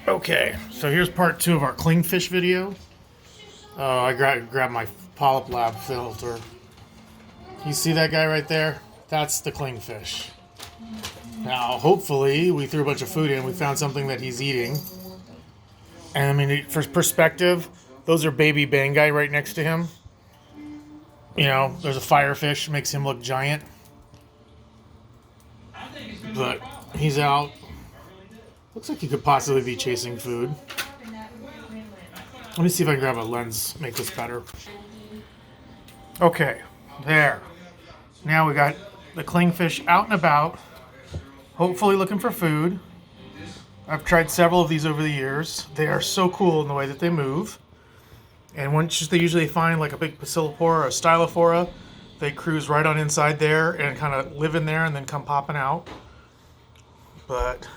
Okay, so here's part 2 of our clingfish video. I grabbed my Polyp Lab filter. You see that guy right there? That's the clingfish. Now, hopefully, we threw a bunch of food in. We found something that he's eating. And I mean, for perspective, those are Baby Bangai right next to him. You know, there's a firefish, makes him look giant. But he's out. Looks like he could possibly be chasing food. Let me see if I can grab a lens, make this better. Okay, there. Now we got the clingfish out and about, hopefully looking for food. I've tried several of these over the years. They are so cool in the way that they move. And once they usually find like a big bacillopora or a stylophora, they cruise right on inside there and kind of live in there and then come popping out. But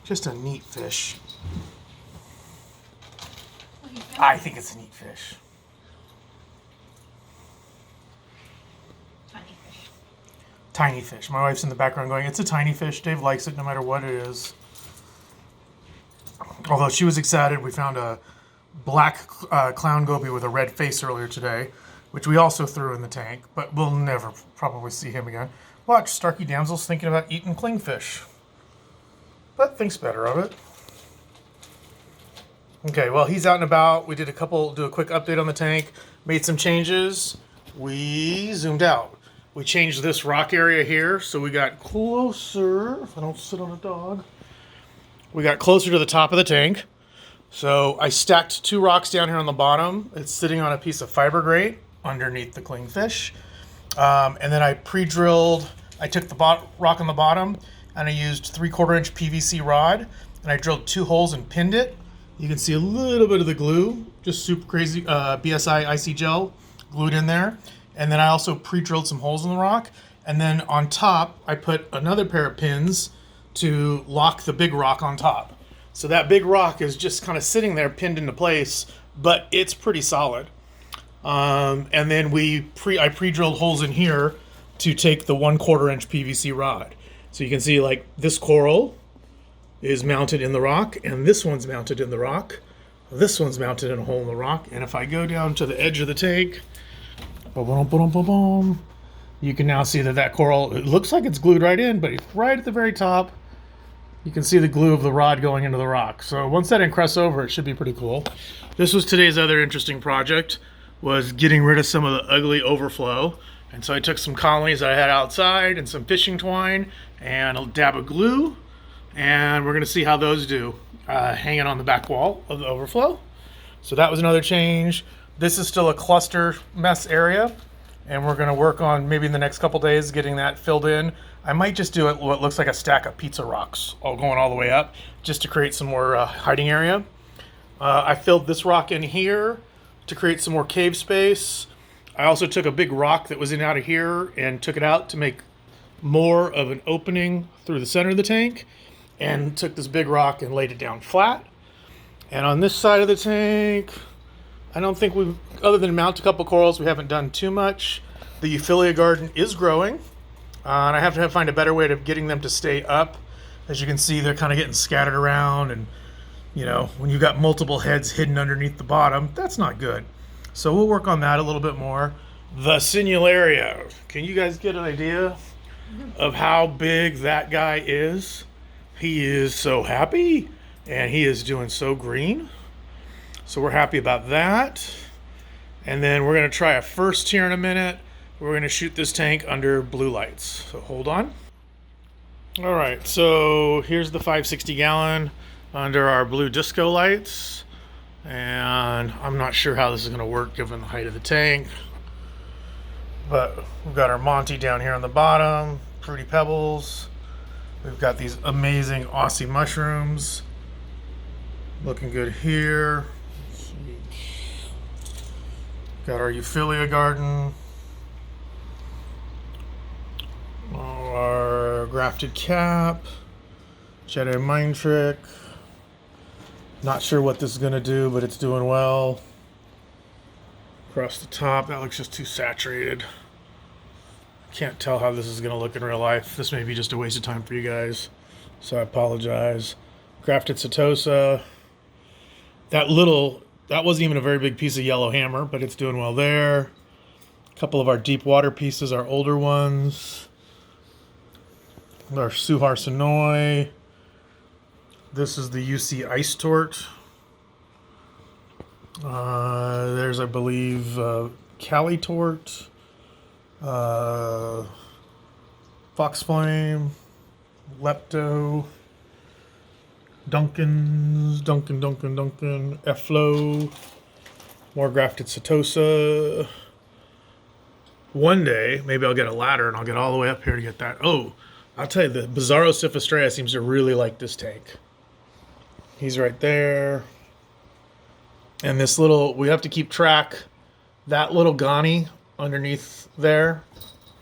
just a neat fish. I think it's a neat fish. Tiny fish. Tiny fish. My wife's in the background going, it's a tiny fish. Dave likes it no matter what it is. Although she was excited, we found a black clown goby with a red face earlier today, which we also threw in the tank, but we'll never probably see him again. Watch, Starkey Damsel's thinking about eating clingfish, but thinks better of it. Okay, well, he's out and about. We did do a quick update on the tank, made some changes. We zoomed out. We changed this rock area here, so we got closer. If I don't sit on a dog. We got closer to the top of the tank. So I stacked 2 rocks down here on the bottom. It's sitting on a piece of fiber grate underneath the clingfish. And then I pre-drilled, I took the rock on the bottom and I used 3/4 inch PVC rod and I drilled 2 holes and pinned it. You can see a little bit of the glue, just super crazy BSI icy gel glued in there. And then I also pre-drilled some holes in the rock. And then on top, I put another pair of pins to lock the big rock on top. So that big rock is just kind of sitting there pinned into place, but it's pretty solid. And then I pre-drilled holes in here to take the 1/4 inch PVC rod. So you can see like this coral is mounted in the rock, and this one's mounted in the rock. This one's mounted in a hole in the rock. And if I go down to the edge of the tank, you can now see that coral, it looks like it's glued right in, but it's right at the very top. You can see the glue of the rod going into the rock. So once that encrusts over, it should be pretty cool. This was today's other interesting project, was getting rid of some of the ugly overflow. And so I took some colonies that I had outside and some fishing twine and a dab of glue. And we're gonna see how those do hanging on the back wall of the overflow. So that was another change. This is still a cluster mess area. And we're gonna work on maybe in the next couple days getting that filled in. I might just do it what looks like a stack of pizza rocks all going all the way up just to create some more hiding area. I filled this rock in here to create some more cave space. I also took a big rock that was in out of here and took it out to make more of an opening through the center of the tank, and took this big rock and laid it down flat. And on this side of the tank, I don't think other than mount a couple corals, we haven't done too much. The Euphilia garden is growing. And I have to find a better way of getting them to stay up. As you can see, they're kind of getting scattered around, and you know, when you've got multiple heads hidden underneath the bottom, that's not good. So we'll work on that a little bit more. The Sinularia. Can you guys get an idea of how big that guy is? He is so happy, and he is doing so green. So we're happy about that. And then we're going to try a first here in a minute. We're going to shoot this tank under blue lights. So hold on. All right, so here's the 560 gallon under our blue disco lights. And I'm not sure how this is going to work given the height of the tank. But we've got our Monty down here on the bottom, fruity pebbles. We've got these amazing Aussie mushrooms. Looking good here. Got our Euphilia garden. Our grafted cap, Jedi mind trick. Not sure what this is going to do, but it's doing well. Across the top, that looks just too saturated. Can't tell how this is going to look in real life. This may be just a waste of time for you guys. so I apologize. Grafted Setosa. That wasn't even a very big piece of yellow hammer, but it's doing well there. A couple of our deep water pieces, our older ones. Our Suhar Sonoy. This is the UC Ice Tort. There's, I believe, Cali Tort. Fox Flame. Lepto. Duncan, F-Flow, more Grafted Setosa. One day, maybe I'll get a ladder and I'll get all the way up here to get that. Oh, I'll tell you, the Bizarro Sifastrea seems to really like this tank. He's right there. And this little, we have to keep track. That little Ghani underneath there,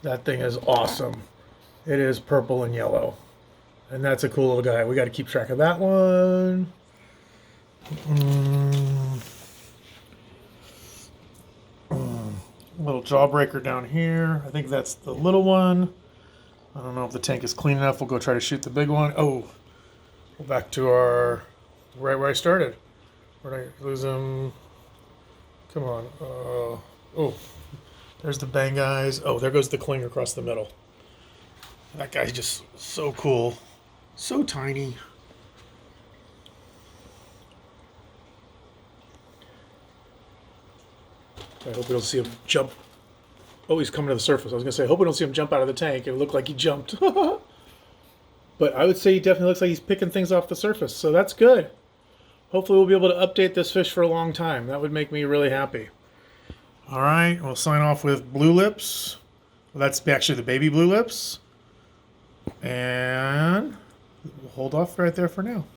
that thing is awesome. It is purple and yellow. And that's a cool little guy. We got to keep track of that one. Little jawbreaker down here. I think that's the little one. I don't know if the tank is clean enough. We'll go try to shoot the big one. Oh, back to our, right where I started. Where did I lose him? Come on. Oh, there's the Bangais. Oh, there goes the cling across the middle. That guy's just so cool. So tiny. I hope we don't see him jump. Oh, he's coming to the surface. I was going to say, I hope we don't see him jump out of the tank. It looked like he jumped. But I would say he definitely looks like he's picking things off the surface. So that's good. Hopefully we'll be able to update this fish for a long time. That would make me really happy. All right, we'll sign off with blue lips. Well, that's actually the baby blue lips. And we'll hold off right there for now.